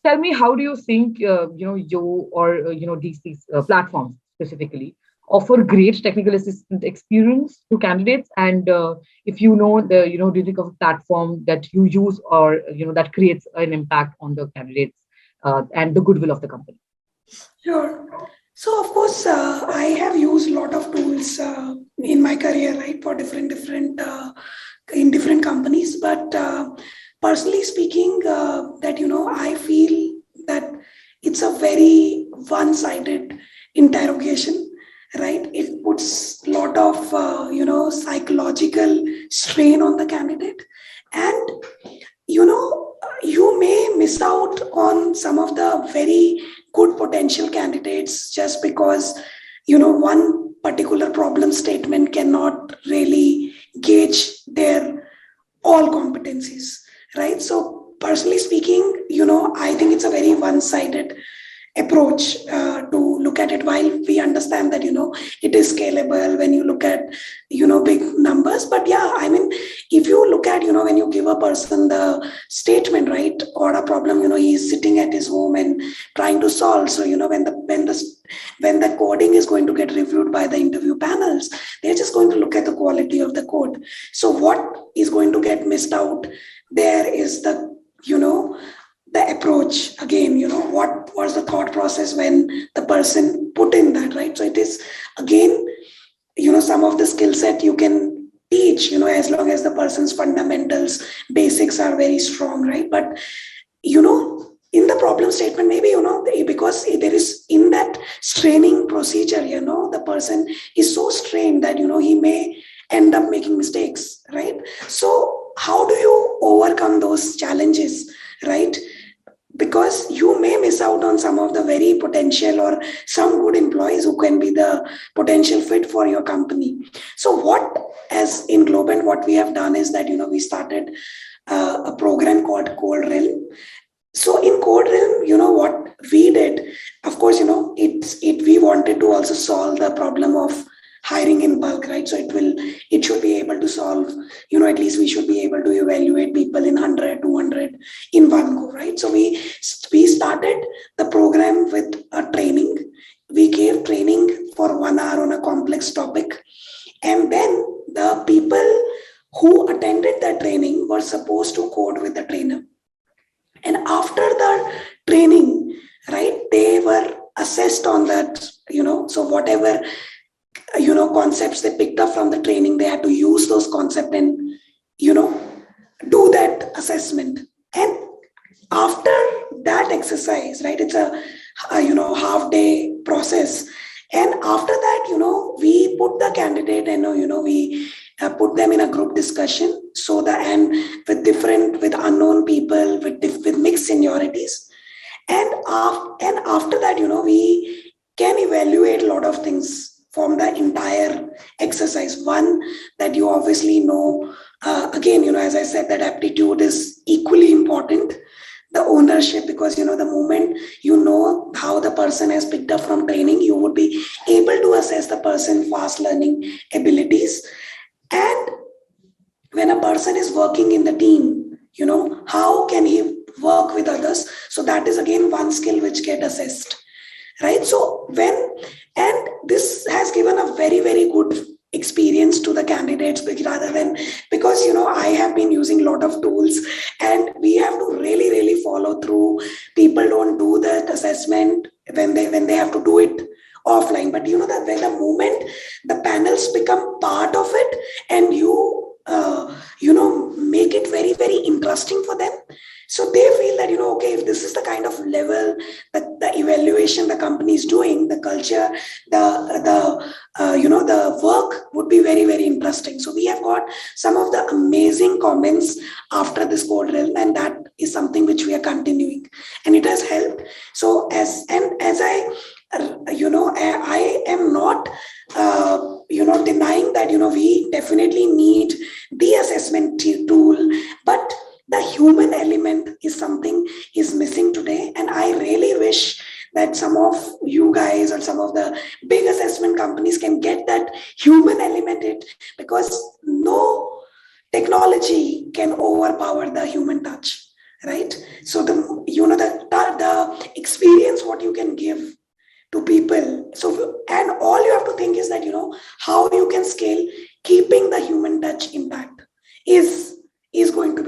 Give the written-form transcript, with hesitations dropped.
tell me, how do you think you or these platforms specifically offer great technical assistant experience to candidates? And if you know the do you think of a platform that you use, or that creates an impact on the candidates and the goodwill of the company? Sure. So of course, I have used a lot of tools in my career, right, for different in different companies. But personally speaking, that I feel that it's a very one-sided interrogation, right? It puts a lot of psychological strain on the candidate, and you may miss out on some of the very good potential candidates just because one particular problem statement cannot really gauge their all competencies, right? So personally speaking, I think it's a very one-sided approach to look at it. While we understand that it is scalable when you look at big numbers, but yeah, I mean, if you look at when you give a person the statement, right, or a problem, he's sitting at his home and trying to solve. So when the coding is going to get reviewed by the interview panels, they're just going to look at the quality of the code. So what is going to get missed out there is the approach again, what was the thought process when the person put in that, right? So it is again, some of the skill set you can teach, as long as the person's fundamentals, basics are very strong, right? But in the problem statement, maybe because there is in that straining procedure, the person is so strained that he may end up making mistakes, right? So how do you overcome those challenges, right? Because you may miss out on some of the very potential or some good employees who can be the potential fit for your company. So what, as in Globant, what we have done is that we started a program called Code Realm. So in Code Realm, what we did, of course, we wanted to also solve the problem of hiring in bulk, right? So it should be able to solve, at least we should be able to evaluate people in 100, 200 in one go, right? So we started the program with a training. We gave training for 1 hour on a complex topic. And then the people who attended the training were supposed to code with the trainer. And after the training, right, they were assessed on that, so whatever concepts they picked up from the training, they had to use those concepts and do that assessment. And after that exercise, right, it's a half day process, and after that we put the candidate and we put them in a group discussion, so and with unknown people with mixed seniorities, and after that we can evaluate a lot of things from the entire exercise. One, that you obviously again, as I said, that aptitude is equally important. The ownership, because the moment how the person has picked up from training, you would be able to assess the person's fast learning abilities. And when a person is working in the team, how can he work with others? So that is again one skill which get assessed, right? So and this has given a very, very good experience to the candidates, because I have been using a lot of tools, and we have to really, really follow through. People don't do that assessment when they have to do it offline, but that when the moment the panels become part of it, and make it very, very interesting for them, so they feel that okay, if this is the kind of level that the evaluation the company is doing, the culture, the work would be very, very interesting. So we have got some of the amazing comments after this Code Realm, and that is something which we are continuing, and it has helped. So as I am not denying that we definitely need the assessment tool, but the human element is something is missing today. And I really wish that some of you guys or some of the big assessment companies can get that human element in, because no technology can overpower the human touch, right? So the experience what you can give to people. So, and all you have to think is that, how you can scale, keeping the human touch impact is going to